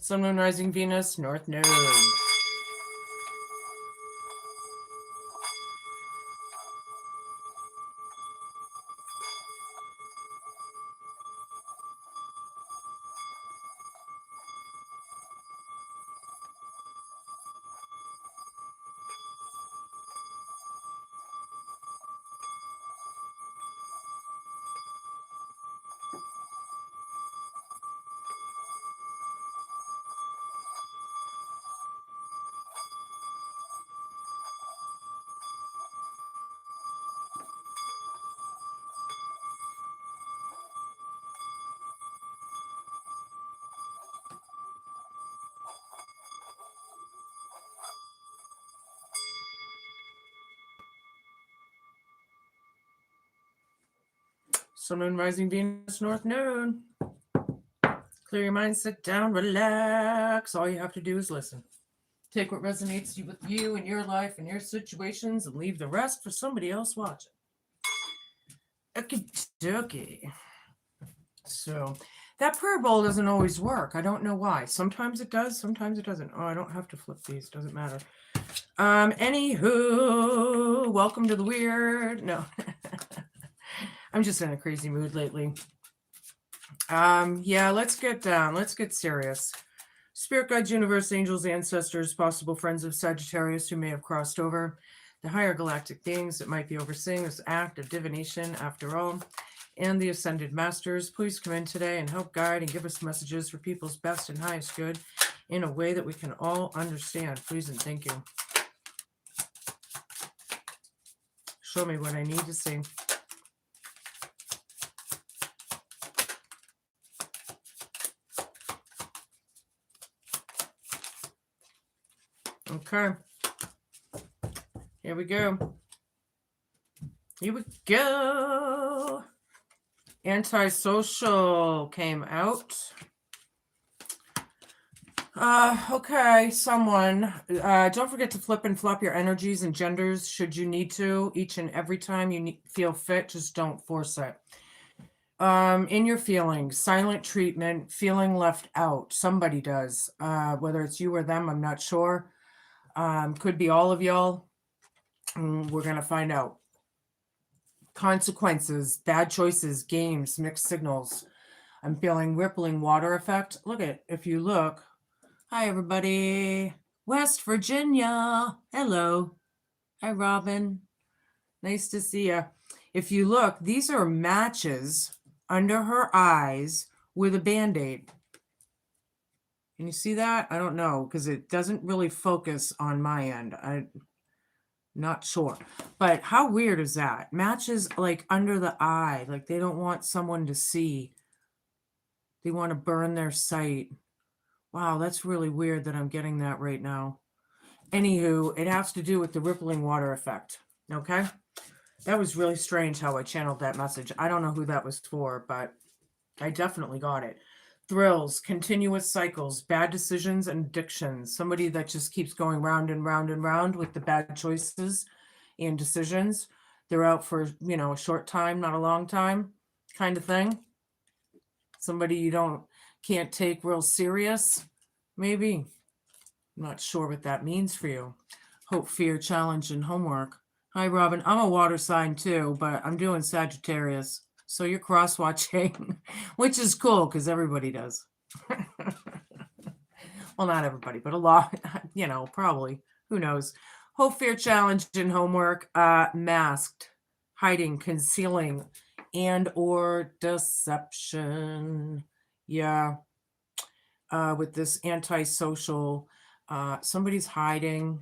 Sun, Moon, Rising, Venus, North Node. Sun, Moon, Rising, Venus, North Node. Clear your mind, sit down, relax. All you have to do is listen. Take what resonates with you and your life and your situations and leave the rest for somebody else watching. Okie dokie. So that prayer bowl doesn't always work. I don't know why. Sometimes it does, sometimes it doesn't. Oh, I don't have to flip these. Doesn't matter. Anywho, welcome to the weird. No. I'm just in a crazy mood lately. Yeah, let's get down. Let's get serious. Spirit guides, universe, angels, ancestors, possible friends of Sagittarius who may have crossed over, the higher galactic beings that might be overseeing this act of divination after all, and the ascended masters, please come in today and help guide and give us messages for people's best and highest good in a way that we can all understand. Please and thank you. Show me what I need to see. Okay. Here we go. Here we go. Antisocial came out. Okay, someone. Don't forget to flip and flop your energies and genders should you need to. Each and every time you feel fit, just don't force it. In your feelings, silent treatment, feeling left out. Somebody does. Whether it's you or them, I'm not sure. Could be all of y'all. We're going to find out. Consequences, bad choices, games, mixed signals. I'm feeling rippling water effect. Look at, if you look. Hi, everybody. West Virginia. Hello. Hi, Robin. Nice to see you. If you look, these are matches under her eyes with a Band-Aid. Can you see that? I don't know, because it doesn't really focus on my end. I'm not sure. But how weird is that? Matches like under the eye, like they don't want someone to see. They want to burn their sight. Wow, that's really weird that I'm getting that right now. Anywho, it has to do with the rippling water effect. Okay? That was really strange how I channeled that message. I don't know who that was for, but I definitely got it. Thrills, continuous cycles, bad decisions, and addictions. Somebody that just keeps going round and round and round with the bad choices and decisions. They're out for, a short time, not a long time kind of thing. Somebody you can't take real serious, maybe. I'm not sure what that means for you. Hope, fear, challenge, and homework. Hi, Robin. I'm a water sign too, but I'm doing Sagittarius. So you're cross-watching, which is cool because everybody does. Well, not everybody, but a lot, probably. Who knows? Hope, fear, challenge, and homework. Masked, hiding, concealing, and or deception. Yeah. With this antisocial, somebody's hiding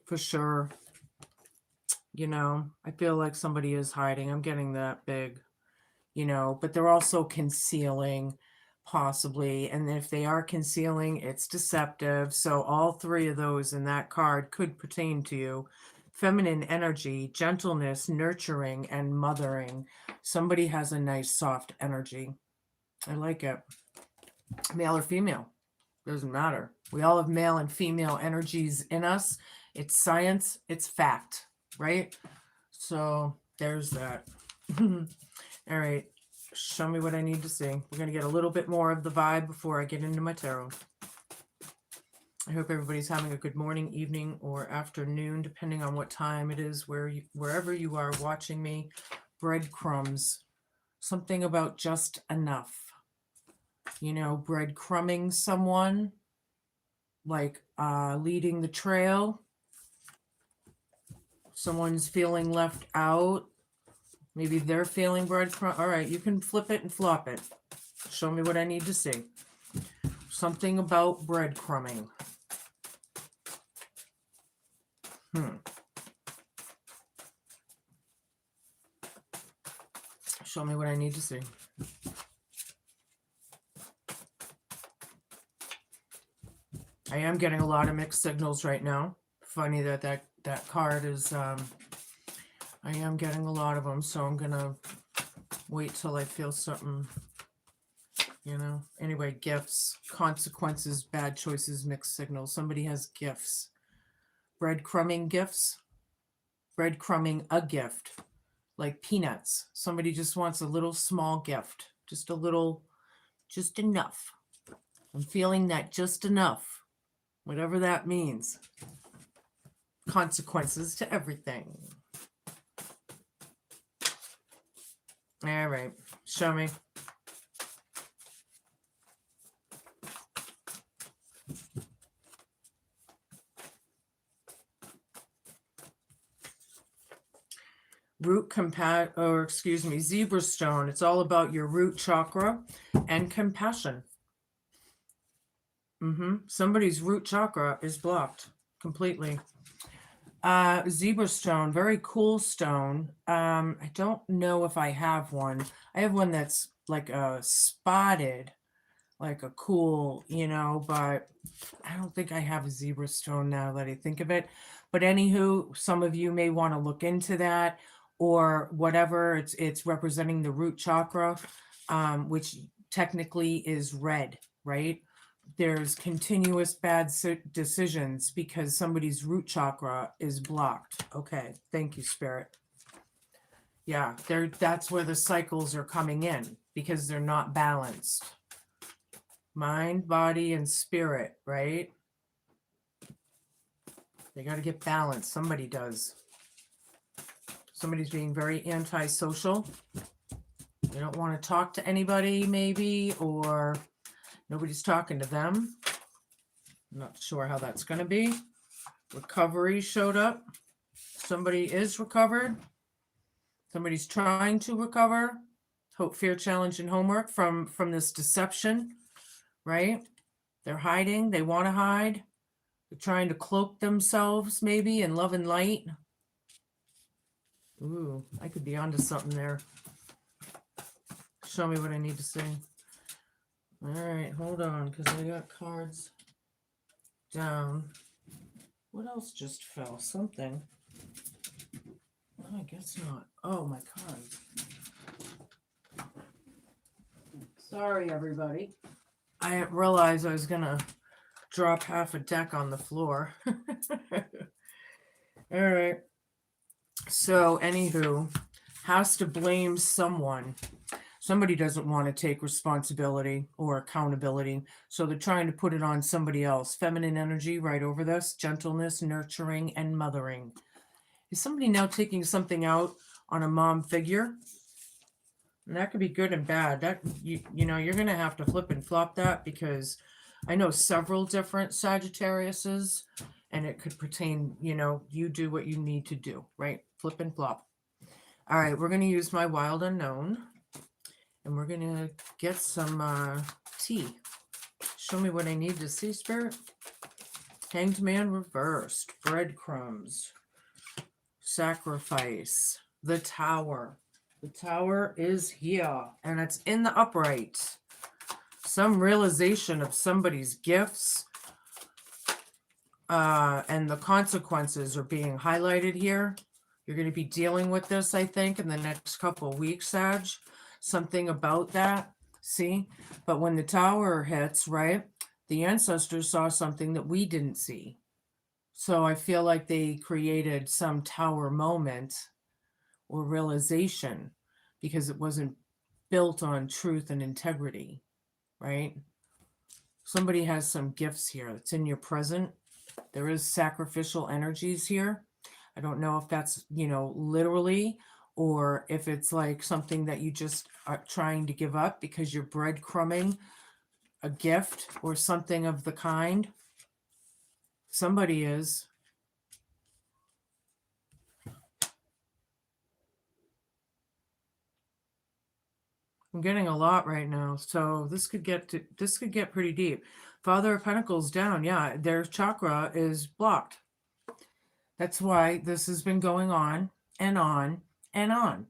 for sure. I feel like somebody is hiding. I'm getting that big, but they're also concealing possibly. And if they are concealing, it's deceptive. So all three of those in that card could pertain to you. Feminine energy, gentleness, nurturing, and mothering. Somebody has a nice soft energy. I like it. Male or female, doesn't matter. We all have male and female energies in us. It's science, it's fact. Right? So there's that. All right. Show me what I need to see. We're going to get a little bit more of the vibe before I get into my tarot. I hope everybody's having a good morning, evening, or afternoon, depending on what time it is, wherever you are watching me. Breadcrumbs. Something about just enough. You know, breadcrumbing someone, like leading the trail. Someone's feeling left out. Maybe they're feeling breadcrumb. All right, you can flip it and flop it. Show me what I need to see. Something about breadcrumbing. Show me what I need to see. I am getting a lot of mixed signals right now. Funny that card is, I am getting a lot of them, so I'm going to wait till I feel something, you know. Anyway, gifts, consequences, bad choices, mixed signals. Somebody has gifts. Breadcrumbing gifts. Breadcrumbing a gift. Like peanuts. Somebody just wants a little small gift. Just a little, just enough. I'm feeling that just enough. Whatever that means. Consequences to everything. All right. Show me. Zebra stone. It's all about your root chakra and compassion. Somebody's root chakra is blocked completely. Zebra stone, very cool stone. I don't know if I have one. I have one that's like a spotted, like a cool, you know, but I don't think I have a zebra stone now that I think of it. But anywho, some of you may want to look into that or whatever. It's representing the root chakra, which technically is red, right? There's continuous bad decisions because somebody's root chakra is blocked. Okay, thank you, Spirit. Yeah, that's where the cycles are coming in because they're not balanced. Mind, body, and spirit, right? They got to get balanced. Somebody does. Somebody's being very antisocial. They don't want to talk to anybody, maybe, or nobody's talking to them. I'm not sure how that's going to be. Recovery showed up. Somebody is recovered. Somebody's trying to recover. Hope, fear, challenge, and homework from this deception, right? They're hiding. They want to hide. They're trying to cloak themselves, maybe, in love and light. Ooh, I could be onto something there. Show me what I need to see. All right, hold on, because I got cards down. What else just fell? Something. Oh, I guess not. Oh, my cards. Sorry, everybody. I didn't realize I was going to drop half a deck on the floor. All right. So, anywho, has to blame someone. Somebody doesn't want to take responsibility or accountability, so they're trying to put it on somebody else. Feminine energy right over this, gentleness, nurturing, and mothering. Is somebody now taking something out on a mom figure? And that could be good and bad. That you know, you're going to have to flip and flop that because I know several different Sagittariuses, and it could pertain, you know, you do what you need to do, right? Flip and flop. All right, we're going to use my wild unknown. And we're going to get some tea. Show me what I need to see, Spirit. Hanged Man reversed. Breadcrumbs. Sacrifice. The Tower. The Tower is here. And it's in the upright. Some realization of somebody's gifts. And the consequences are being highlighted here. You're going to be dealing with this, I think, in the next couple of weeks, Sag. Something about that, see? But when the Tower hits, right, the ancestors saw something that we didn't see. So I feel like they created some Tower moment or realization because it wasn't built on truth and integrity, right? Somebody has some gifts here. It's in your present. There is sacrificial energies here. I don't know if that's, you know, literally, or if it's like something that you just are trying to give up because you're breadcrumbing a gift or something of the kind. Somebody is. I'm getting a lot right now, so this could get pretty deep. Father of Pentacles down, yeah, their chakra is blocked. That's why this has been going on and on and on.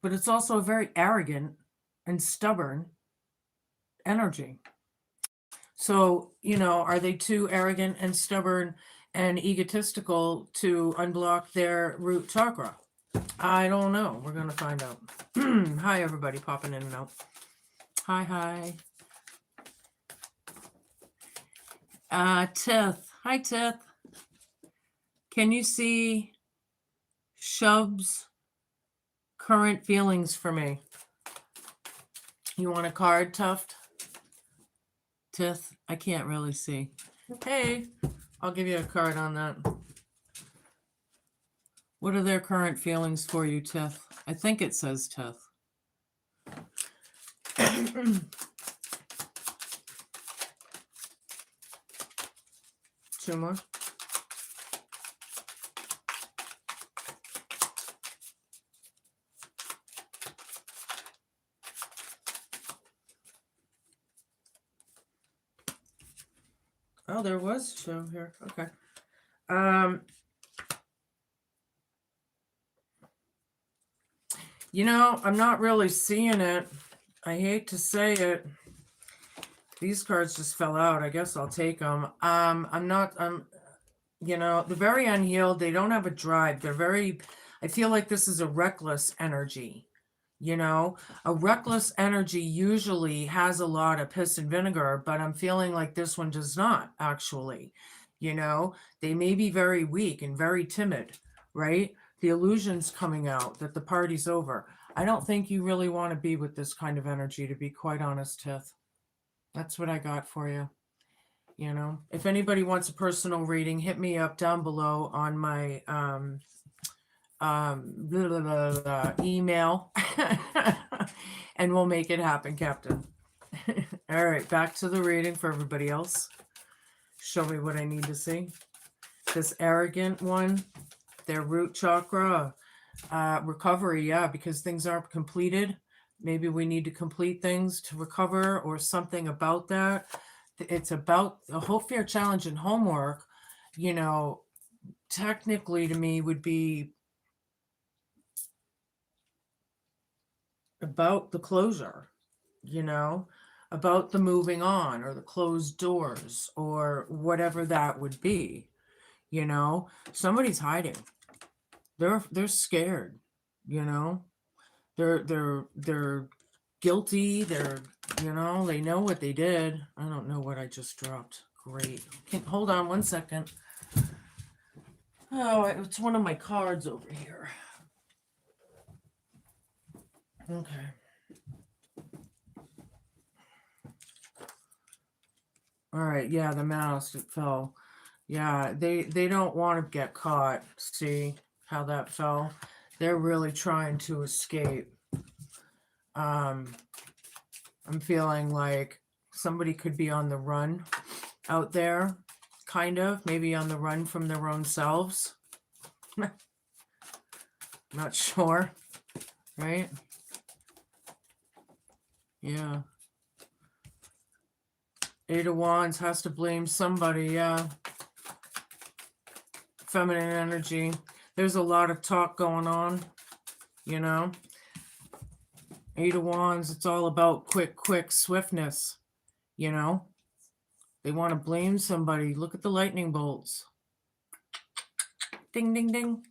But it's also a very arrogant and stubborn energy. So, you know, are they too arrogant and stubborn and egotistical to unblock their root chakra? I don't know. We're going to find out. Hi, everybody popping in and out. Hi. Tith. Hi, Tith. Can you see Shub's current feelings for me? You want a card, Tuft? Tith, I can't really see. Hey, I'll give you a card on that. What are their current feelings for you, Tith? I think it says Tith. Two more. Oh, there was two here. Okay. You know, I'm not really seeing it. I hate to say it. These cards just fell out. I guess I'll take them. You know, they're very unhealed. They don't have a drive. They're very, I feel like this is a reckless energy. You know, a reckless energy usually has a lot of piss and vinegar, but I'm feeling like this one does not, actually. You know, they may be very weak and very timid, right? The illusion's coming out that the party's over. I don't think you really want to be with this kind of energy, to be quite honest, Tith. That's what I got for you. You know, if anybody wants a personal reading, hit me up down below on my email and we'll make it happen, Captain. All right, back to the reading for everybody else. Show me what I need to see. This arrogant one, their root chakra, recovery, yeah, because things aren't completed. Maybe we need to complete things to recover or something about that. It's about a hope, fear, challenge, and homework, you know, technically to me would be about the closure, you know, about the moving on or the closed doors or whatever that would be. You know, somebody's hiding. They're scared, you know. They're guilty. They're, you know, they know what they did. I don't know what I just dropped. Great. Hold on one second. Oh, it's one of my cards over here. Okay. All right, yeah, the mouse, it fell. Yeah, they don't want to get caught. See how that fell? They're really trying to escape. I'm feeling like somebody could be on the run out there, kind of, maybe on the run from their own selves. Not sure, right? Yeah. Eight of Wands has to blame somebody, yeah. Feminine energy. There's a lot of talk going on, you know. Eight of Wands, it's all about quick swiftness, you know. They want to blame somebody. Look at the lightning bolts. Ding, ding, ding.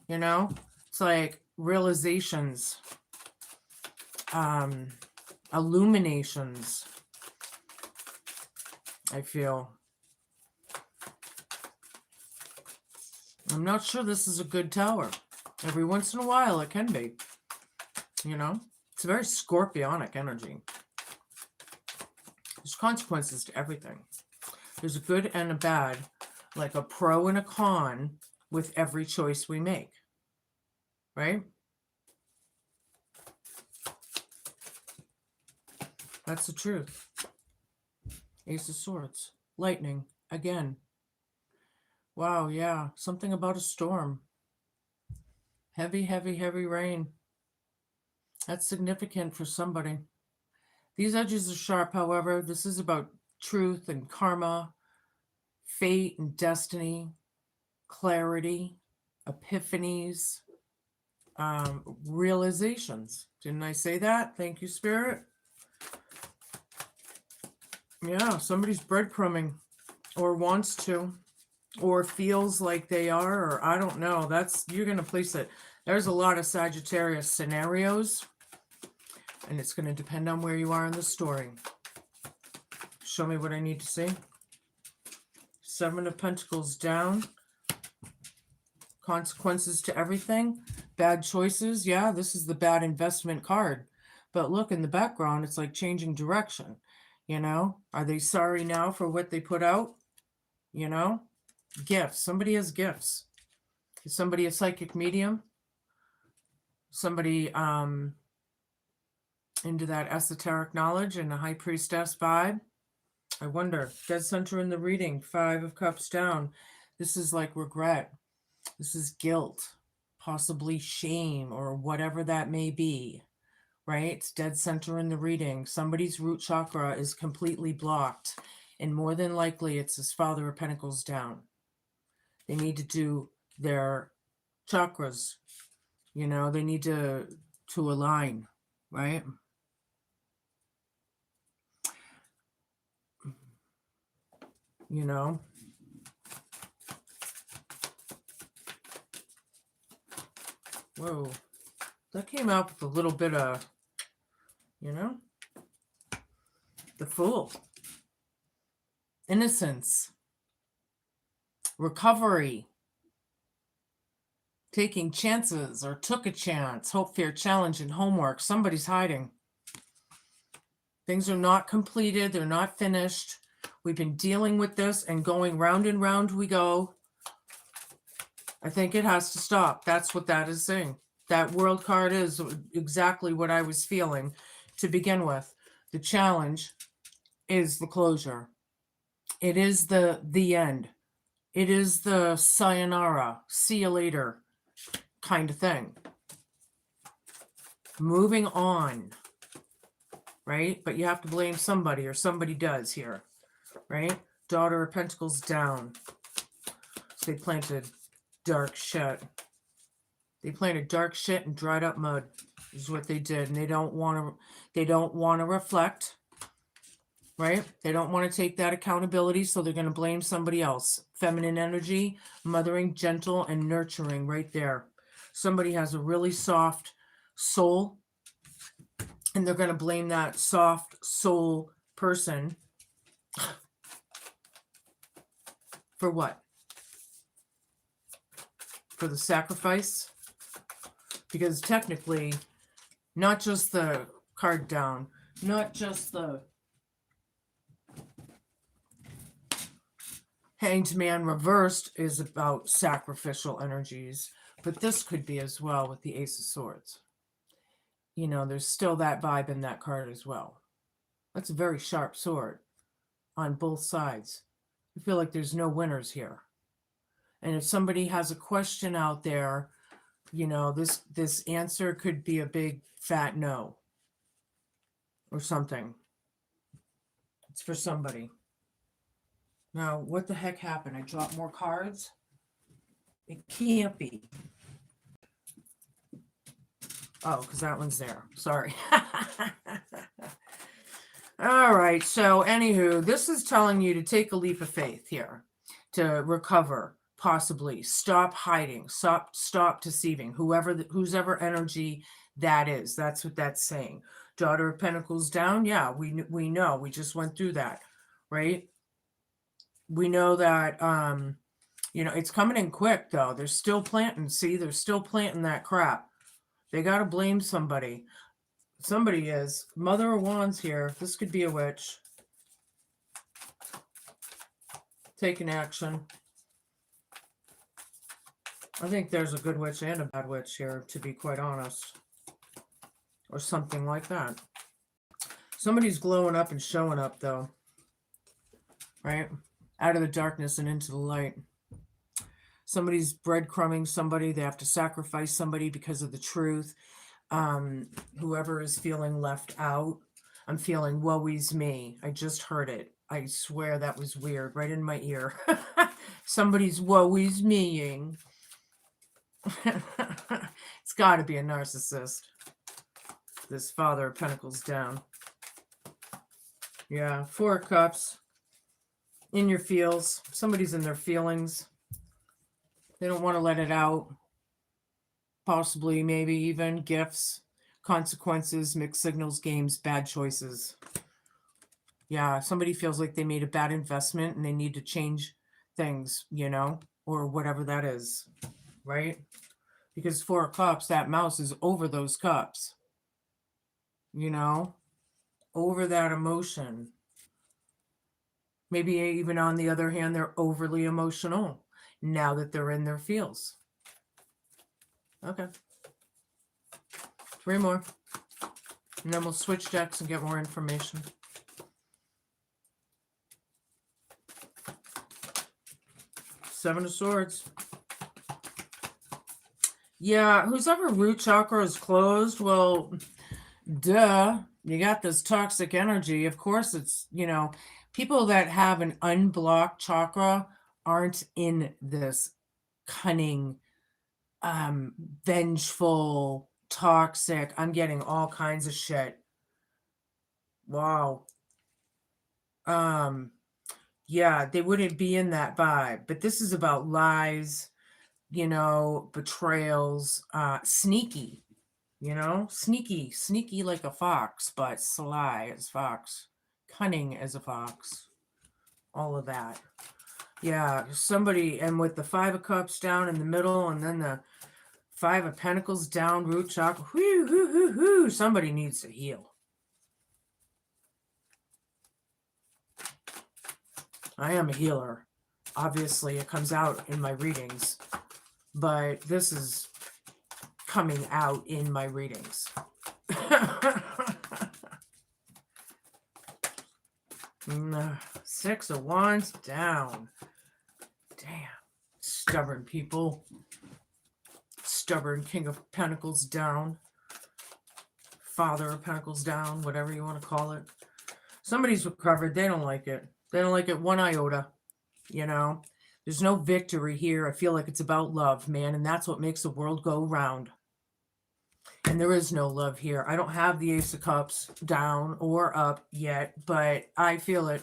You know, it's like realizations, illuminations, I feel. I'm not sure this is a good tower. Every once in a while it can be, you know. It's a very scorpionic energy. There's consequences to everything. There's a good and a bad, like a pro and a con with every choice we make, right? That's the truth. Ace of Swords. Lightning. Again. Wow, yeah. Something about a storm. Heavy, heavy, heavy rain. That's significant for somebody. These edges are sharp, however. This is about truth and karma, fate and destiny, clarity, epiphanies, realizations. Didn't I say that? Thank you, Spirit. Yeah, somebody's breadcrumbing or wants to or feels like they are, or I don't know. You're going to place it. There's a lot of Sagittarius scenarios, and it's going to depend on where you are in the story. Show me what I need to see. Seven of Pentacles down. Consequences to everything. Bad choices. Yeah, this is the bad investment card. But look, in the background, it's like changing direction. You know, are they sorry now for what they put out? You know, gifts. Somebody has gifts. Is somebody a psychic medium? Somebody into that esoteric knowledge and a high priestess vibe? I wonder. Dead center in the reading. 5 of Cups down. This is like regret. This is guilt, possibly shame, or whatever that may be. Right? It's dead center in the reading. Somebody's root chakra is completely blocked. And more than likely, it's this Father of Pentacles down. They need to do their chakras. You know, they need to align. Right? You know? Whoa. That came out with a little bit of, you know, the Fool. Innocence. Recovery. Taking chances or took a chance. Hope, fear, challenge, and homework. Somebody's hiding. Things are not completed. They're not finished. We've been dealing with this and going round and round we go. I think it has to stop. That's what that is saying. That World card is exactly what I was feeling to begin with. The challenge is the closure. It is the end. It is the sayonara, see you later kind of thing. Moving on, right? But you have to blame somebody, or somebody does here, right? Daughter of Pentacles down. So they planted dark shit. They planted dark shit and dried up mud is what they did. And they don't want to reflect, right? They don't want to take that accountability, so they're going to blame somebody else. Feminine energy, mothering, gentle, and nurturing right there. Somebody has a really soft soul, and they're going to blame that soft soul person for what? For the sacrifice? Because technically, not just the card down, not just the Hanged Man reversed is about sacrificial energies, but this could be as well with the Ace of Swords. You know, there's still that vibe in that card as well. That's a very sharp sword on both sides. I feel like there's no winners here. And if somebody has a question out there, you know, this answer could be a big fat no or something. It's for somebody. Now, what the heck happened? I dropped more cards? It can't be. Oh, because that one's there. Sorry. All right. So, anywho, this is telling you to take a leap of faith here, to recover, possibly stop hiding, stop deceiving, whose ever energy that is. That's what that's saying. Daughter of Pentacles down. Yeah, we know. We just went through that, right? We know that, you know, it's coming in quick, though. They're still planting. See, they're still planting that crap. They got to blame somebody. Somebody is. Mother of Wands here. This could be a witch. Taking action. I think there's a good witch and a bad witch here, to be quite honest. Or something like that. Somebody's glowing up and showing up, though. Right? Out of the darkness and into the light. Somebody's breadcrumbing somebody. They have to sacrifice somebody because of the truth. Whoever is feeling left out. I'm feeling woe-is me. I just heard it. I swear that was weird. Right in my ear. Somebody's woe-is meing. It's got to be a narcissist. This Father of Pentacles down. Yeah, 4 of Cups. In your feels. Somebody's in their feelings. They don't want to let it out. Possibly, maybe even gifts, consequences, mixed signals, games, bad choices. Yeah, somebody feels like they made a bad investment and they need to change things, you know, or whatever that is, right? Because 4 of Cups, that mouse is over those cups, you know, over that emotion. Maybe even on the other hand, they're overly emotional now that they're in their feels. Okay. 3 more. And then we'll switch decks and get more information. Seven of Swords. Yeah, whose ever root chakra is closed, well, duh. You got this toxic energy. Of course it's, you know, people that have an unblocked chakra aren't in this cunning, vengeful, toxic. I'm getting all kinds of shit. Wow. Yeah, they wouldn't be in that vibe. But this is about lies, you know, betrayals, sneaky, you know, sneaky like a fox, but sly as fox, cunning as a fox, all of that. Yeah, somebody, and with the 5 of Cups down in the middle, and then the 5 of Pentacles down, root chakra, somebody needs to heal. I am a healer. Obviously, it comes out in my readings, but this is coming out in my readings. 6 of Wands down. Damn. Stubborn people. Stubborn King of Pentacles down. Father of Pentacles down. Whatever you want to call it. Somebody's recovered. They don't like it. They don't like it one iota. You know. There's no victory here. I feel like it's about love, man. And that's what makes the world go round. And there is no love here. I don't have the Ace of Cups down or up yet. But I feel it.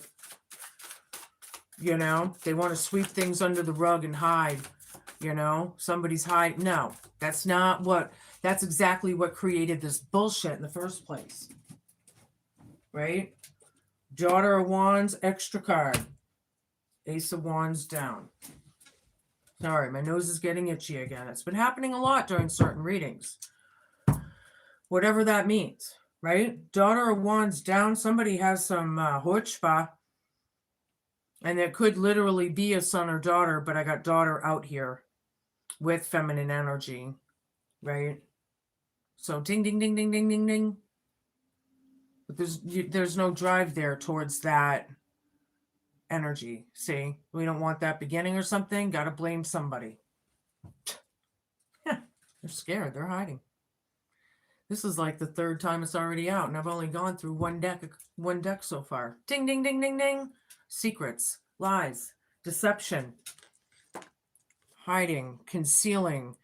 You know, they want to sweep things under the rug and hide, you know, somebody's hiding. No, that's not what, that's exactly what created this bullshit in the first place. Right? Daughter of Wands, extra card. Ace of Wands down. Sorry, my nose is getting itchy again. It's been happening a lot during certain readings. Whatever that means, right? Daughter of Wands down. Somebody has some chutzpah. And it could literally be a son or daughter, but I got daughter out here with feminine energy, right? So ding, ding, ding, ding, ding, ding, ding. But there's no drive there towards that energy. See, we don't want that beginning or something. Got to blame somebody. They're scared. They're hiding. This is like the 3rd time it's already out, and I've only gone through one deck so far. Ding, ding, ding, ding, ding. Secrets, lies, deception, hiding, concealing,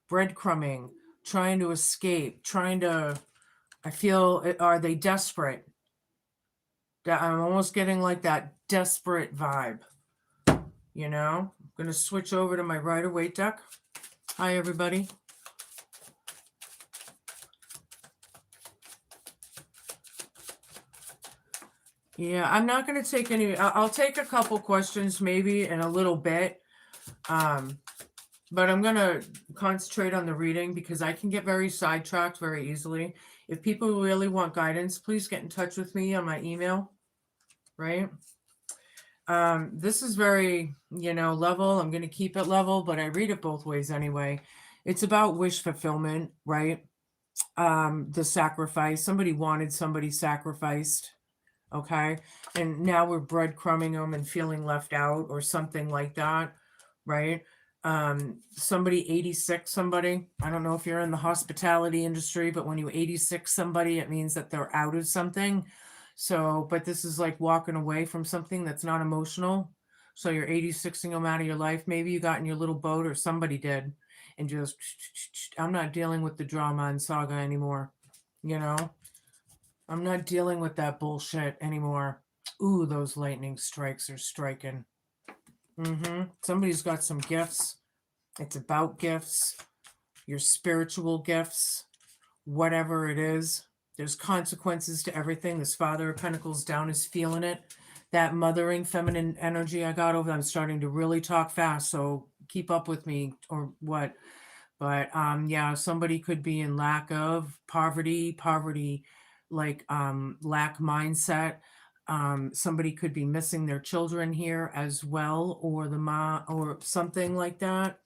breadcrumbing, trying to escape, I feel, are they desperate? I'm almost getting like that desperate vibe, you know? I'm going to switch over to my Rider-Waite deck. Hi, everybody. Yeah, I'm not going to take any. I'll take a couple questions maybe in a little bit. But I'm going to concentrate on the reading because I can get very sidetracked very easily. If people really want guidance, please get in touch with me on my email, right? This is very, level. I'm going to keep it level, but I read it both ways anyway. It's about wish fulfillment, right? The sacrifice. Somebody wanted somebody sacrificed, okay? And now we're breadcrumbing them and feeling left out or something like that, right? Somebody 86 somebody. I don't know if you're in the hospitality industry, but when you 86 somebody, it means that they're out of something. So, but this is like walking away from something that's not emotional. So you're 86ing them out of your life. Maybe you got in your little boat or somebody did and just, I'm not dealing with the drama and saga anymore. I'm not dealing with that bullshit anymore. Ooh, those lightning strikes are striking. Somebody's got some gifts. It's about gifts, your spiritual gifts, whatever it is. There's consequences to everything. This Father of Pentacles down is feeling it. That mothering feminine energy I got over, I'm starting to really talk fast, so keep up with me or what. But yeah, somebody could be in lack of poverty, like lack mindset. Somebody could be missing their children here as well, or the mom or something like that,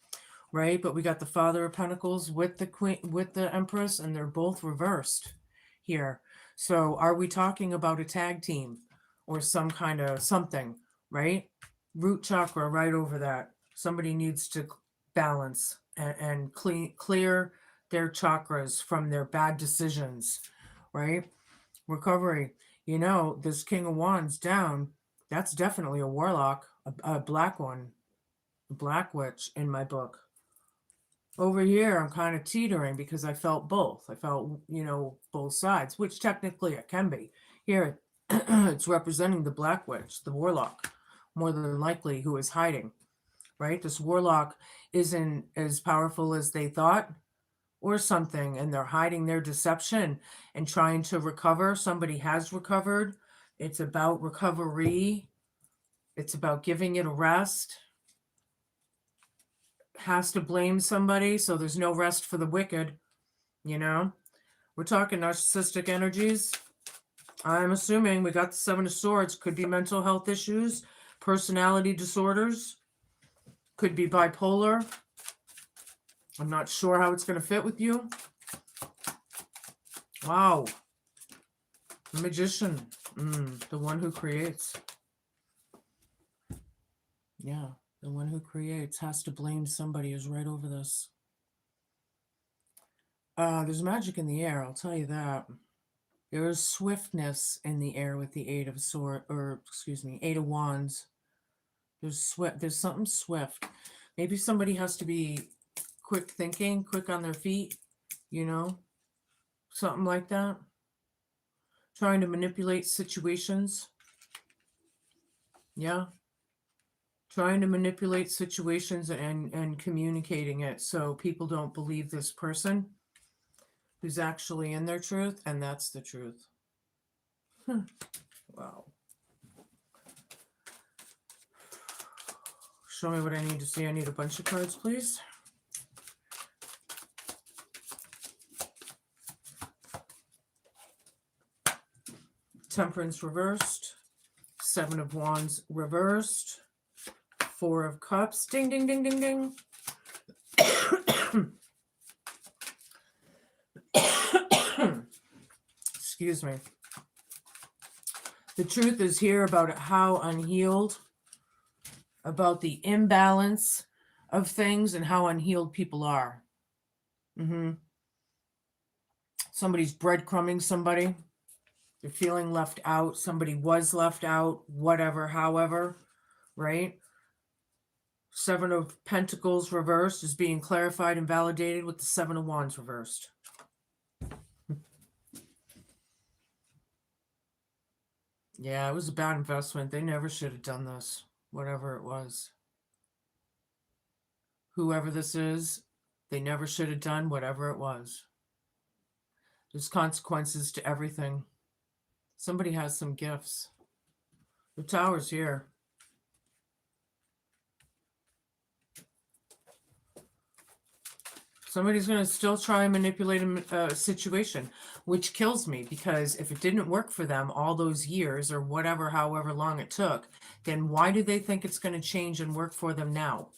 right? But we got the Father of Pentacles with the Queen, with the Empress, and they're both reversed here. So are we talking about a tag team or some kind of something, right? Root chakra right over that. Somebody needs to balance and clear their chakras from their bad decisions, right? Recovery. This King of Wands down, that's definitely a warlock, a black one, a black witch in my book. Over here, I'm kind of teetering because I felt both. I felt, both sides, which technically it can be. Here, it's representing the black witch, the warlock, more than likely, who is hiding, right? This warlock isn't as powerful as they thought or something, and they're hiding their deception and trying to recover. Somebody has recovered. It's about recovery. It's about giving it a rest. Has to blame somebody, so there's no rest for the wicked. We're talking narcissistic energies. I'm assuming we got the Seven of Swords. Could be mental health issues, personality disorders, could be bipolar. I'm not sure how it's going to fit with you. Wow. The Magician, the one who creates. Yeah, the one who creates has to blame somebody who's right over this. There's magic in the air, I'll tell you that. There is swiftness in the air with the Eight of Wands. There's something swift. Maybe somebody has to be quick thinking, quick on their feet, something like that. Trying to manipulate situations. Yeah. Trying to manipulate situations and communicating it so people don't believe this person who's actually in their truth, and that's the truth. Wow. Show me what I need to see. I need a bunch of cards, please. Temperance reversed. Seven of Wands reversed. Four of Cups. Ding, ding, ding, ding, ding. Excuse me. The truth is here about how unhealed, about the imbalance of things and how unhealed people are. Somebody's breadcrumbing somebody. They're feeling left out. Somebody was left out, whatever, however, right? Seven of Pentacles reversed is being clarified and validated with the Seven of Wands reversed. Yeah, it was a bad investment. They never should have done this, whatever it was. Whoever this is, they never should have done whatever it was. There's consequences to everything. Somebody has some gifts. The Tower's here. Somebody's going to still try and manipulate a situation, which kills me, because if it didn't work for them all those years or whatever, however long it took, then why do they think it's going to change and work for them now?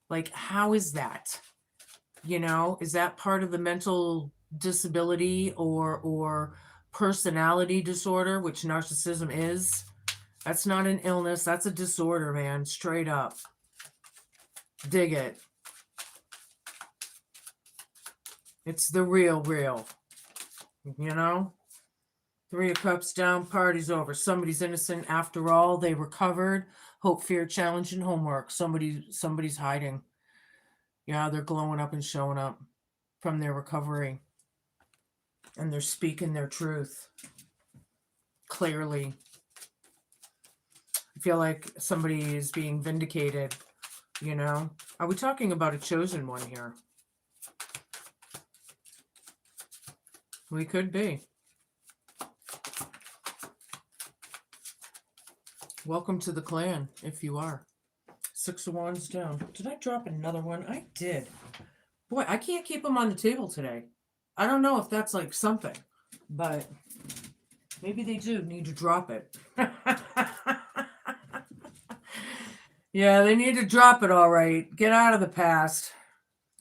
Like, how is that? You know, is that part of the mental disability or personality disorder, which narcissism is? That's not an illness. That's a disorder, man. Straight up. Dig it. It's the real. You know? 3 of Cups down, party's over. Somebody's innocent after all. They recovered. Hope, fear, challenge, and homework. Somebody's hiding. Yeah, they're glowing up and showing up from their recovery. And they're speaking their truth clearly. I feel like somebody is being vindicated, you know? Are we talking about a chosen one here? We could be. Welcome to the clan, if you are. 6 of Wands down. Did I drop another one? I did. Boy, I can't keep them on the table today. I don't know if that's like something, but maybe they do need to drop it. Yeah, they need to drop it, all right. Get out of the past.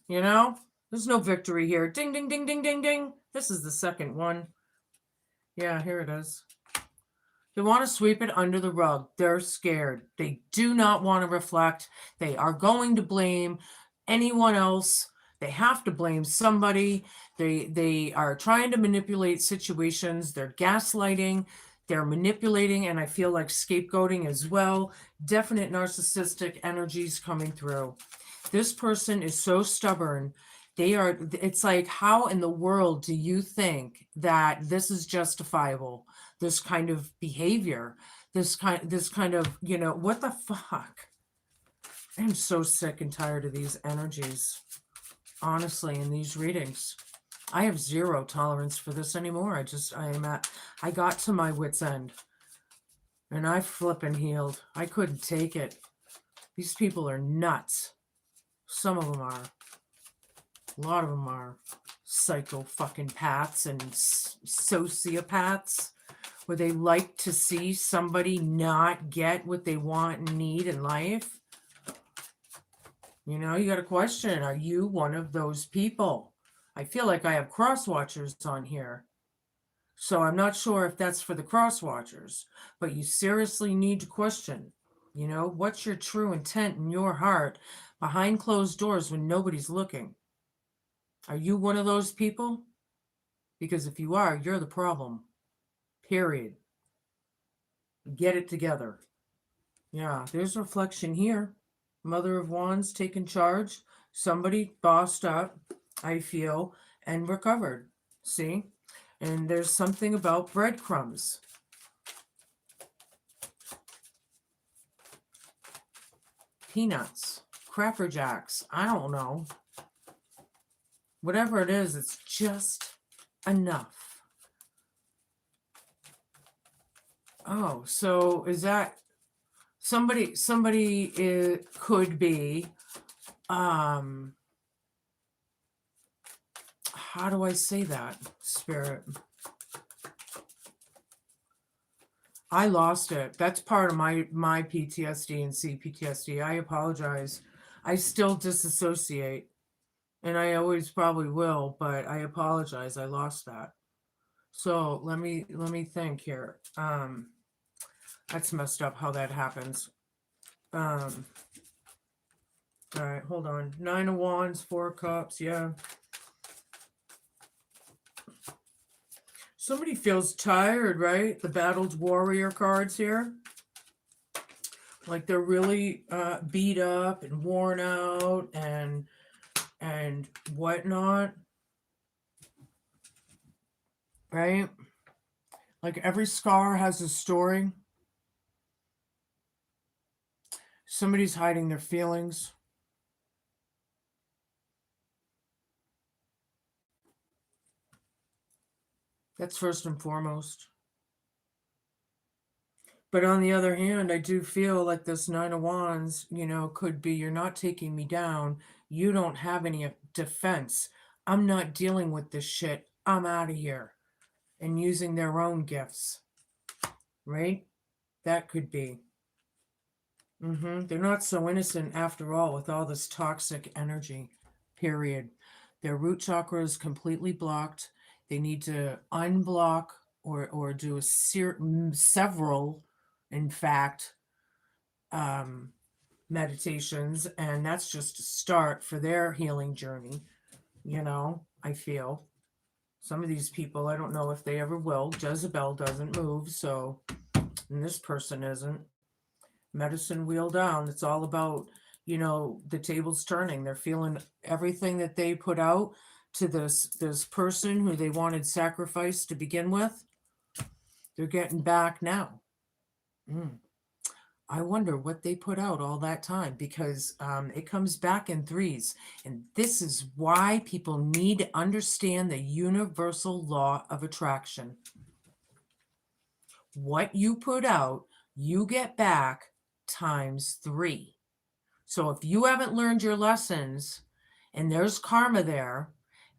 You know? There's no victory here. Ding, ding, ding, ding, ding, ding. This is the second one. Yeah, here it is. They want to sweep it under the rug. They're scared. They do not want to reflect. They are going to blame anyone else. They have to blame somebody. They are trying to manipulate situations. They're gaslighting. They're manipulating, and I feel like scapegoating as well. Definite narcissistic energies coming through. This person is so stubborn. It's like, how in the world do you think that this is justifiable? This kind of behavior, this kind of, you know, what the fuck? I'm so sick and tired of these energies. Honestly, in these readings, I have zero tolerance for this anymore. I got to my wit's end, and I flippin' healed. I couldn't take it. These people are nuts. Some of them are. A lot of them are psycho fucking paths and sociopaths, where they like to see somebody not get what they want and need in life. You know, you got to question, are you one of those people? I feel like I have cross watchers on here. So I'm not sure if that's for the cross watchers, but you seriously need to question, you know, what's your true intent in your heart behind closed doors when nobody's looking? Are you one of those people? Because if you are, you're the problem. Period. Get it together. Yeah, there's reflection here. Mother of Wands taking charge. Somebody bossed up, I feel, and recovered. See? And there's something about breadcrumbs. Peanuts. Cracker Jacks. I don't know. Whatever it is, it's just enough. Oh, so is that somebody could be, how do I say that, Spirit? I lost it. That's part of my PTSD and CPTSD. I apologize. I still disassociate. And I always probably will, but I apologize. I lost that. So let me think here. That's messed up how that happens. All right, hold on. 9 of Wands, 4 of Cups, yeah. Somebody feels tired, right? The Battled Warrior cards here. Like they're really beat up and worn out and whatnot. Right? Like every scar has a story. Somebody's hiding their feelings. That's first and foremost. But on the other hand, I do feel like this 9 of Wands, you know, could be, you're not taking me down, You don't have any defense. I'm not dealing with this shit. I'm out of here. And using their own gifts. Right? That could be. They're not so innocent after all with all this toxic energy. Period. Their root chakra is completely blocked. They need to unblock or do several, in fact, meditations, and that's just a start for their healing journey. I feel some of these people, I don't know if they ever will. Jezebel doesn't move, so, and this person isn't. Medicine wheel down. It's all about, the tables turning. They're feeling everything that they put out to this person who they wanted sacrificed to begin with. They're getting back now. I wonder what they put out all that time, because it comes back in threes. And this is why people need to understand the universal law of attraction. What you put out, you get back times 3. So if you haven't learned your lessons and there's karma there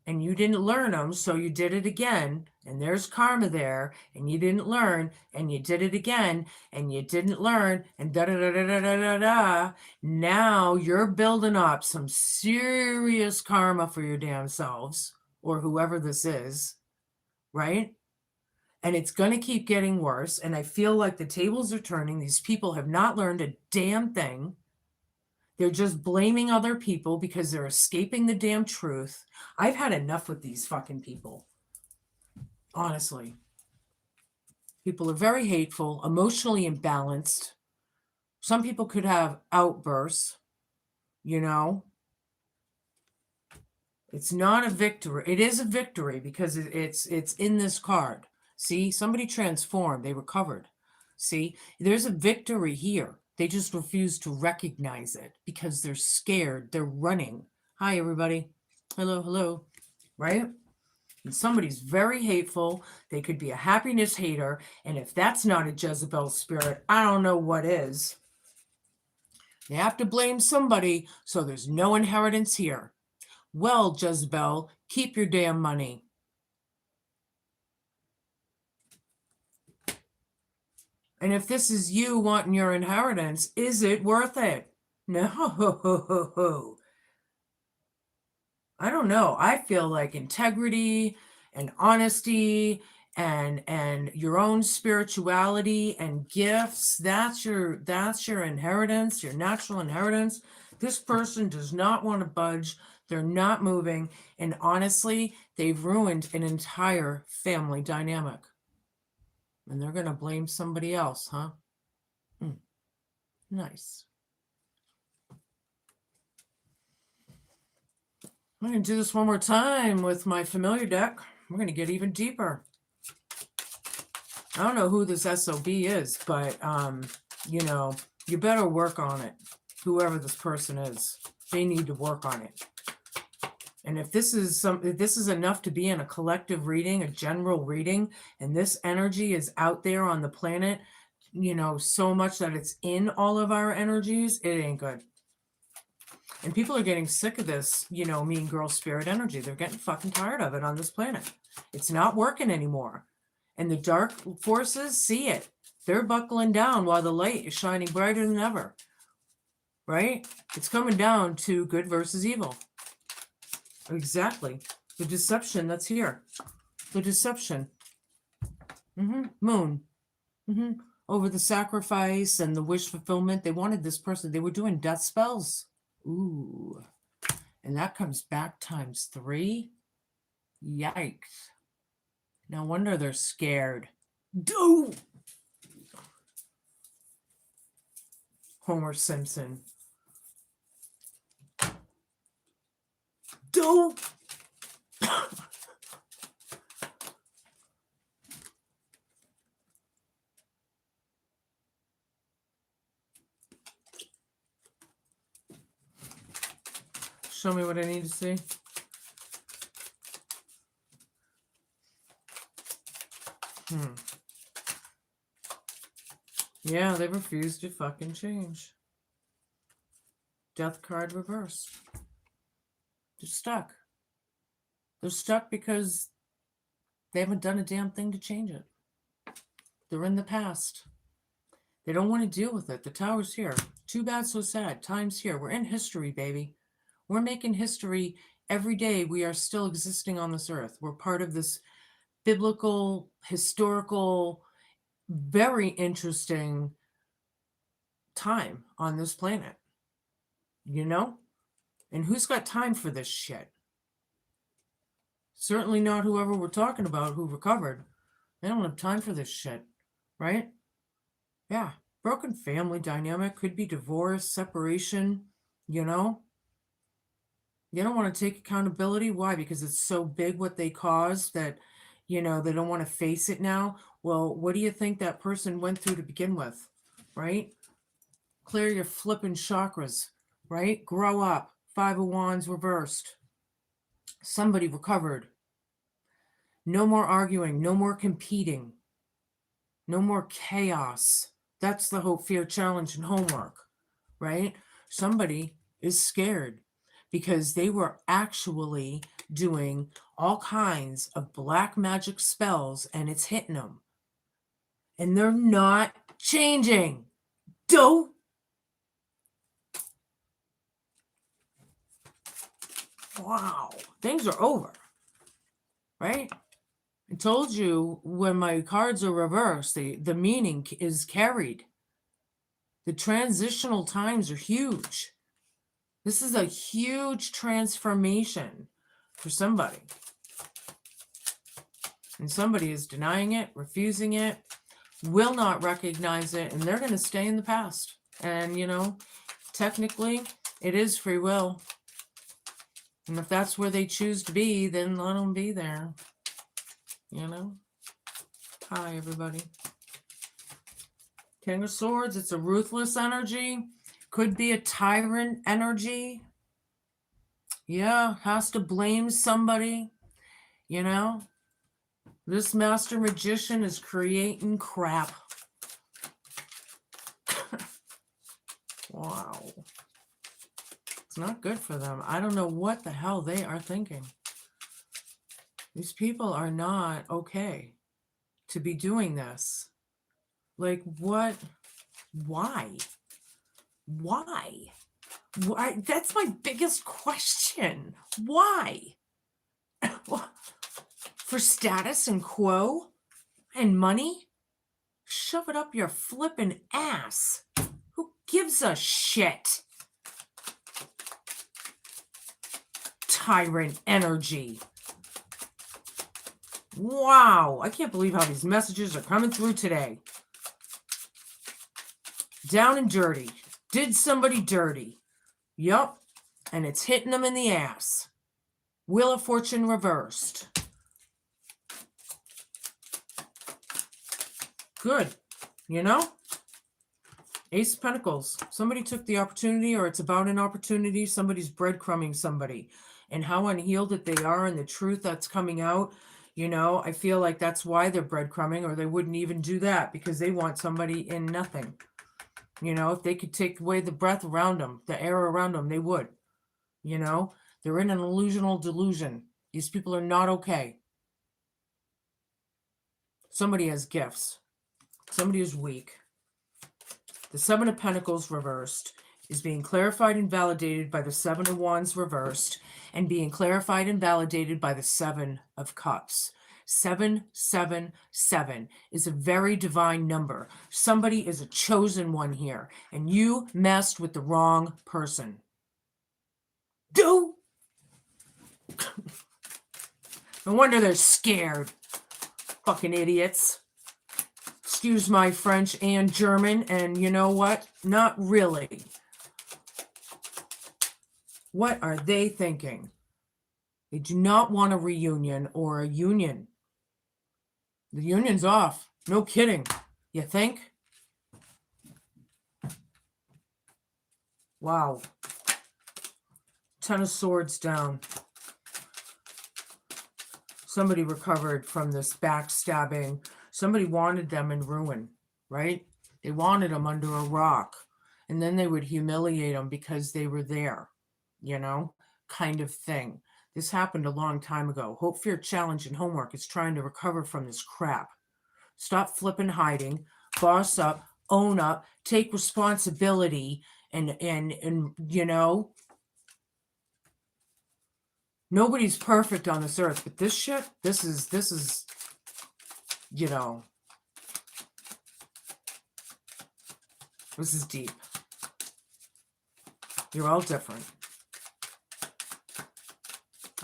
and you didn't learn them, so you did it again, and there's karma there and you didn't learn and you did it again and you didn't learn, and da da da da da da da, now you're building up some serious karma for your damn selves, or whoever this is, right? And it's going to keep getting worse. And I feel like the tables are turning. These people have not learned a damn thing. They're just blaming other people because they're escaping the damn truth. I've had enough with these fucking people. Honestly. People are very hateful, emotionally imbalanced. Some people could have outbursts, It's not a victory. It is a victory because it's in this card. See, somebody transformed. They recovered. See, there's a victory here. They just refuse to recognize it because they're scared. They're running. Hi, everybody. Hello, hello. Right? And somebody's very hateful. They could be a happiness hater. And if that's not a Jezebel spirit, I don't know what is. They have to blame somebody, so there's no inheritance here. Well, Jezebel, keep your damn money. And if this is you wanting your inheritance, is it worth it? No. I don't know. I feel like integrity and honesty and your own spirituality and gifts, that's your inheritance, your natural inheritance. This person does not want to budge. They're not moving. And honestly, they've ruined an entire family dynamic. And they're going to blame somebody else, huh? Nice. I'm going to do this one more time with my familiar deck. We're going to get even deeper. I don't know who this SOB is, but, you better work on it. Whoever this person is, they need to work on it. And if this is enough to be in a collective reading, a general reading, and this energy is out there on the planet, so much that it's in all of our energies, it ain't good. And people are getting sick of this, mean girl spirit energy. They're getting fucking tired of it on this planet. It's not working anymore. And the dark forces see it. They're buckling down while the light is shining brighter than ever. Right? It's coming down to good versus evil. Exactly. The deception that's here. The deception. Moon. Over the sacrifice and the wish fulfillment. They wanted this person. They were doing death spells. Ooh. And that comes back times 3. Yikes. No wonder they're scared. Do. Homer Simpson. Do. Show me what I need to see. Yeah, they refuse to fucking change. Death card reversed. They're stuck. They're stuck because they haven't done a damn thing to change it. They're in the past. They don't want to deal with it. The Tower's here. Too bad, so sad. Time's here. We're in history, baby. We're making history every day. We are still existing on this earth. We're part of this biblical, historical, very interesting time on this planet. You know? And who's got time for this shit? Certainly not whoever we're talking about who recovered. They don't have time for this shit, right? Yeah. Broken family dynamic, could be divorce, separation, you know? They don't want to take accountability. Why? Because it's so big what they caused that, you know, they don't want to face it now. Well, what do you think that person went through to begin with, right? Clear your flipping chakras, right? Grow up. Five of Wands reversed. Somebody recovered. No more arguing. No more competing. No more chaos. That's the hope, fear, challenge, and homework, right? Somebody is scared because they were actually doing all kinds of black magic spells and it's hitting them. And they're not changing. Wow. Things are over, right? I told you when my cards are reversed, the meaning is carried. The transitional times are huge. This is a huge transformation for somebody. And somebody is denying it, refusing it, will not recognize it, and they're going to stay in the past. And, you know, technically, it is free will. And if that's where they choose to be, then let them be there. You know? Hi, everybody. King of Swords, it's a ruthless energy. Could be a tyrant energy. Yeah, has to blame somebody. You know? This master magician is creating crap. Wow. It's not good for them. I don't know what the hell they are thinking. These people are not okay to be doing this. Like, what? Why? Why? Why? That's my biggest question. Why? For status and quo and money? Shove it up your flippin' ass. Who gives a shit? Tyrant energy. Wow, I can't believe how these messages are coming through today. Down and dirty. Did somebody dirty. Yup. And it's hitting them in the ass. Wheel of Fortune reversed. Good. You know? Ace of Pentacles. Somebody took the opportunity, or it's about an opportunity. Somebody's breadcrumbing somebody. And how unhealed that they are and the truth that's coming out. You know, I feel like that's why they're breadcrumbing, or they wouldn't even do that because they want somebody in nothing. You know, if they could take away the breath around them, the air around them, they would. You know, they're in an illusional delusion. These people are not okay. Somebody has gifts. Somebody is weak. The Seven of Pentacles reversed is being clarified and validated by the Seven of Wands reversed, and being clarified and validated by the Seven of Cups. 777 is a very divine number. Somebody is a chosen one here, and you messed with the wrong person. No wonder they're scared. Fucking idiots. Excuse my French and German, and you know what? Not really. What are they thinking? They do not want a reunion or a union. The union's off. No kidding. You think? Wow. Ten of Swords down. Somebody recovered from this backstabbing. Somebody wanted them in ruin, right? They wanted them under a rock. And then they would humiliate them because they were there, you know? kind of thing. This happened a long time ago. Hope, fear, challenge, and homework is trying to recover from this crap. Stop flipping hiding, boss up, own up, take responsibility, and you know, nobody's perfect on this earth, but this shit, this is, you know, this is deep. You're all different.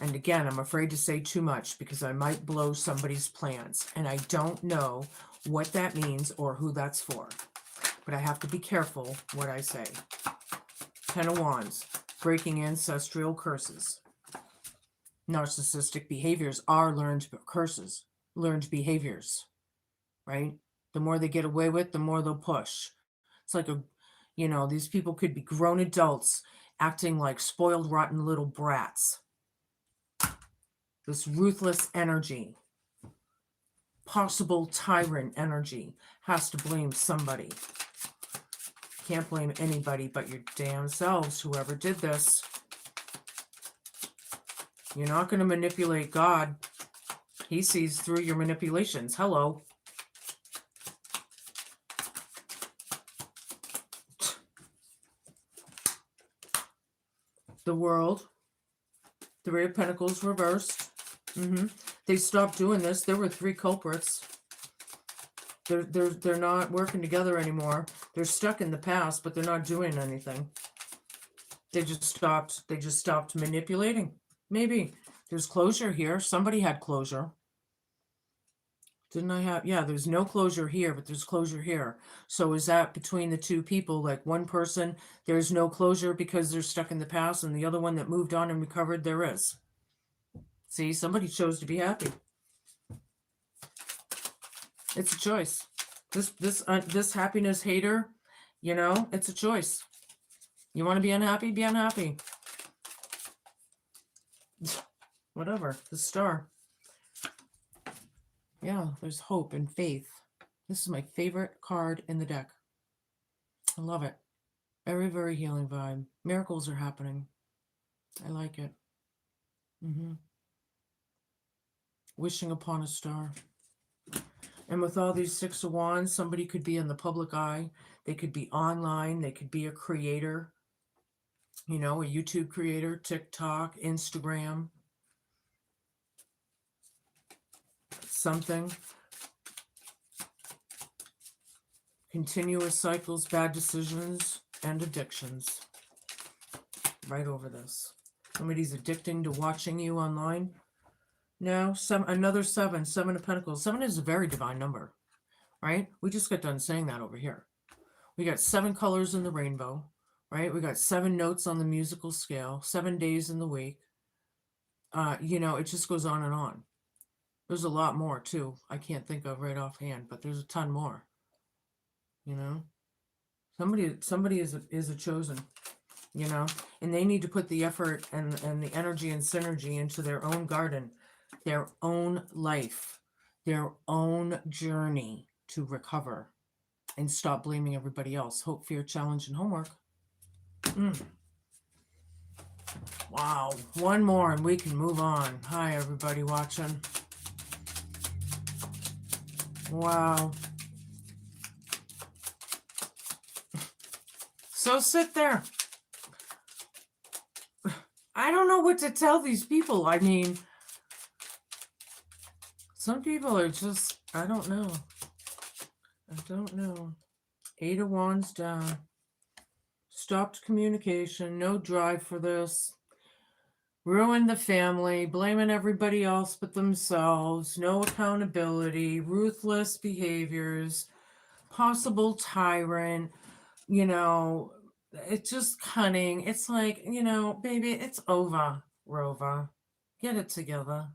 And again, I'm afraid to say too much because I might blow somebody's plans. And I don't know what that means or who that's for. But I have to be careful what I say. 10 of Wands, breaking ancestral curses. Narcissistic behaviors are learned curses, learned behaviors, right? The more they get away with, the more they'll push. It's like you know, these people could be grown adults acting like spoiled, rotten little brats. This ruthless energy, possible tyrant energy, has to blame somebody. Can't blame anybody but your damn selves, whoever did this. You're not going to manipulate God. He sees through your manipulations. Hello. The World. 3 of Pentacles reversed. They stopped doing this. There were 3 culprits. They're not working together anymore. They're stuck in the past, but they're not doing anything. They just stopped manipulating. Maybe there's closure here. Somebody had closure. Didn't I have? Yeah, there's no closure here, but there's closure here. So is that between the 2 people? Like one person, there's no closure because they're stuck in the past, and the other one that moved on and recovered, there is. See, somebody chose to be happy. It's a choice. This happiness hater, you know, it's a choice. You want to be unhappy? Be unhappy. Whatever. The Star. Yeah, there's hope and faith. This is my favorite card in the deck. I love it. Very, very healing vibe. Miracles are happening. I like it. Wishing upon a star. And with all these 6 of Wands, somebody could be in the public eye. They could be online. They could be a creator. You know, a YouTube creator, TikTok, Instagram. Something. Continuous cycles, bad decisions, and addictions. Right over this. Somebody's addicting to watching you online. No, another 7 of Pentacles. 7 is a very divine number, right? We just got done saying that over here. We got 7 colors in the rainbow, right? We got 7 notes on the musical scale, 7 days in the week. You know, it just goes on and on. There's a lot more too. I can't think of right offhand, but there's a ton more. You know, somebody is a chosen. You know, and they need to put the effort and the energy and synergy into their own garden, their own life, their own journey to recover, and stop blaming everybody else. Hope, fear, challenge, and homework. Wow, one more and we can move on. Hi, everybody watching. Wow. So sit there. I don't know what to tell these people. I mean, some people are just, I don't know. I don't know. 8 of Wands down. Stopped communication. No drive for this. Ruined the family. Blaming everybody else but themselves. No accountability. Ruthless behaviors. Possible tyrant. You know, it's just cunning. It's like, you know, baby, it's over, Rova. Get it together.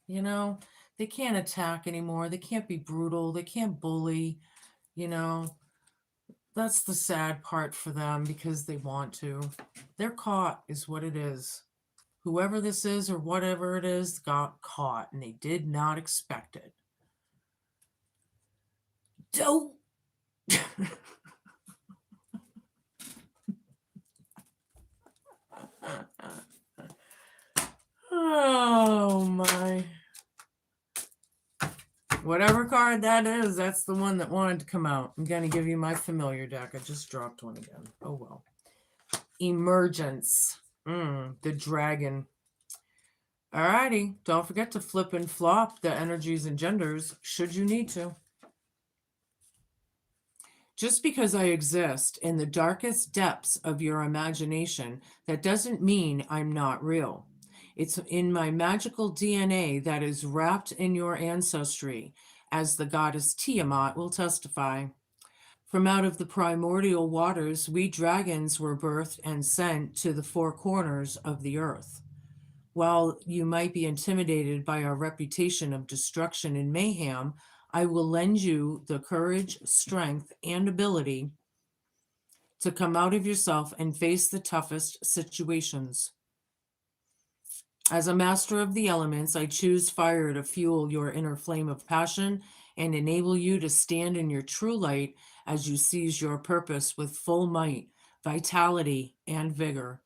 You know, they can't attack anymore. They can't be brutal. They can't bully. You know, that's the sad part for them because they want to. They're caught is what it is. Whoever this is or whatever it is got caught and they did not expect it. Don't. Whatever card that is, that's the one that wanted to come out. I'm going to give you my familiar deck. I just dropped one again. Oh, well. Emergence. The dragon. Alrighty. Don't forget to flip and flop the energies and genders should you need to. Just because I exist in the darkest depths of your imagination, that doesn't mean I'm not real. It's in my magical DNA that is wrapped in your ancestry, as the goddess Tiamat will testify. From out of the primordial waters, we dragons were birthed and sent to the four corners of the earth. While you might be intimidated by our reputation of destruction and mayhem, I will lend you the courage, strength, and ability to come out of yourself and face the toughest situations. As a master of the elements, I choose fire to fuel your inner flame of passion and enable you to stand in your true light as you seize your purpose with full might, vitality, and vigor.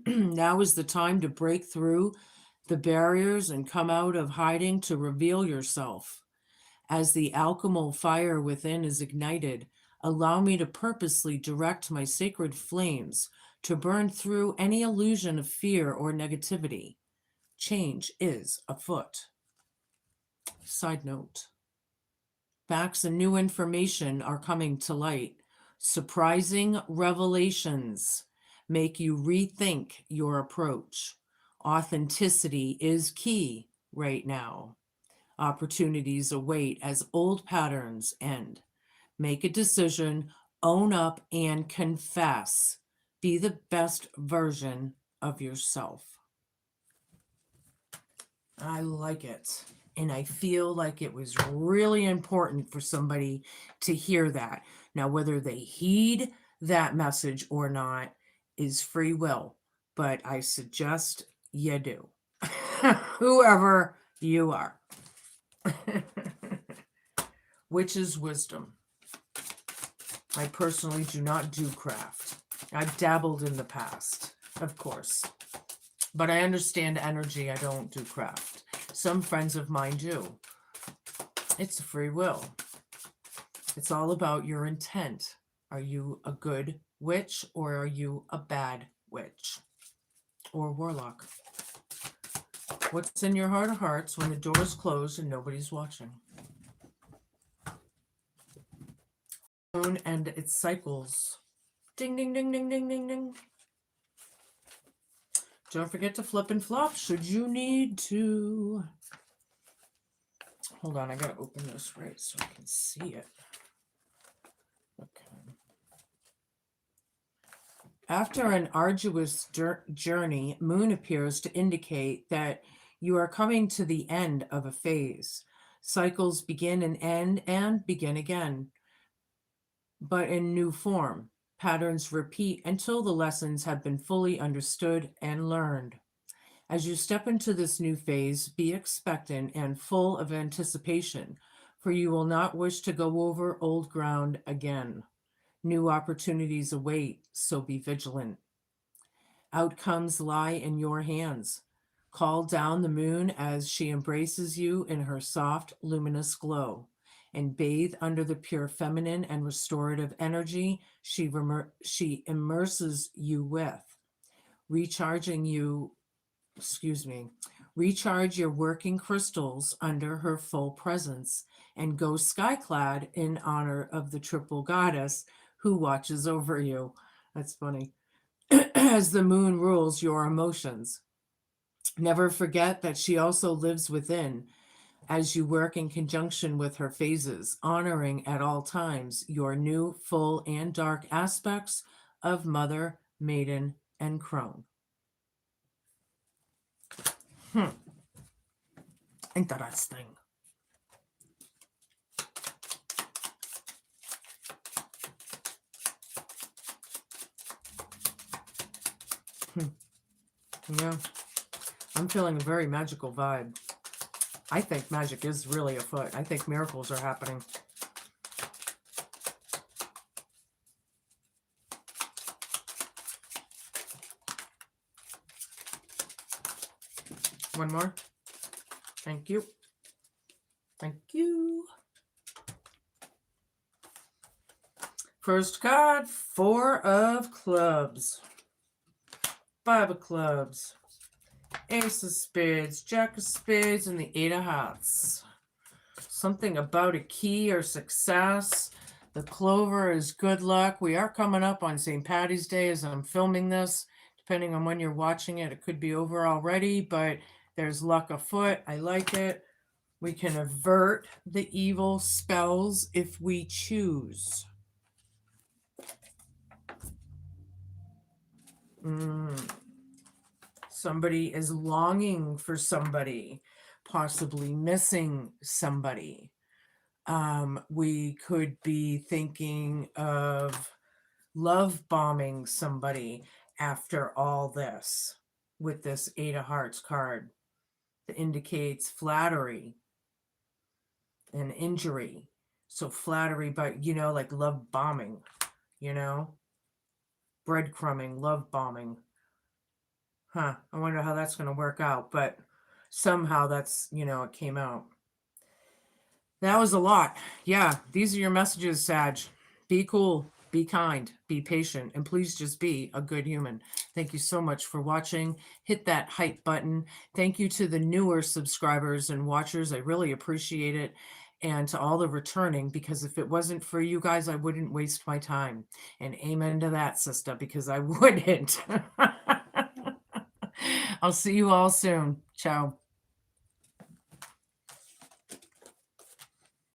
Now is the time to break through the barriers and come out of hiding to reveal yourself. As the alchemical fire within is ignited, allow me to purposely direct my sacred flames to burn through any illusion of fear or negativity. Change is afoot. Side note. Facts and new information are coming to light. Surprising revelations make you rethink your approach. Authenticity is key right now. Opportunities await as old patterns end. Make a decision, own up, and confess. Be the best version of yourself. I like it. And I feel like it was really important for somebody to hear that. Now, whether they heed that message or not is free will, but I suggest you do. Whoever you are. Which is wisdom. I personally do not do craft. I've dabbled in the past, of course. But I understand energy. I don't do craft. Some friends of mine do. It's free will. It's all about your intent. Are you a good witch or are you a bad witch or warlock? What's in your heart of hearts when the door is closed and nobody's watching? Moon and its cycles. Ding, ding, ding, ding, ding, ding, ding. Don't forget to flip and flop should you need to. Hold on, I gotta open this right so I can see it. Okay. After an arduous journey, Moon appears to indicate that you are coming to the end of a phase. Cycles begin and end and begin again, but in new form. Patterns repeat until the lessons have been fully understood and learned. As you step into this new phase, be expectant and full of anticipation, for you will not wish to go over old ground again. New opportunities await, so be vigilant. Outcomes lie in your hands. Call down the moon as she embraces you in her soft, luminous glow, and bathe under the pure feminine and restorative energy she immerses you with, recharge your working crystals under her full presence, and go skyclad in honor of the triple goddess who watches over you. That's funny. As the moon rules your emotions. Never forget that she also lives within, as you work in conjunction with her phases, honoring at all times your new, full, and dark aspects of Mother, Maiden, and Crone. Interesting. Yeah, I'm feeling a very magical vibe. I think magic is really afoot. I think miracles are happening. One more. Thank you. Thank you. First card, 4 of Clubs, 5 of Clubs, Ace of Spades, Jack of Spades, and the 8 of Hearts. Something about a key or success. The clover is good luck. We are coming up on St. Patty's Day as I'm filming this. Depending on when you're watching it, it could be over already, but there's luck afoot. I like it. We can avert the evil spells if we choose. Somebody is longing for somebody, possibly missing somebody. We could be thinking of love bombing somebody after all this with this 8 of Hearts card that indicates flattery and injury. So flattery, but like love bombing, breadcrumbing, love bombing. I wonder how that's going to work out, but somehow that's, it came out. That was a lot. Yeah, these are your messages, Sag. Be cool, be kind, be patient, and please just be a good human. Thank you so much for watching. Hit that hype button. Thank you to the newer subscribers and watchers. I really appreciate it. And to all the returning, because if it wasn't for you guys, I wouldn't waste my time. And amen to that, sister, because I wouldn't. I'll see you all soon. Ciao.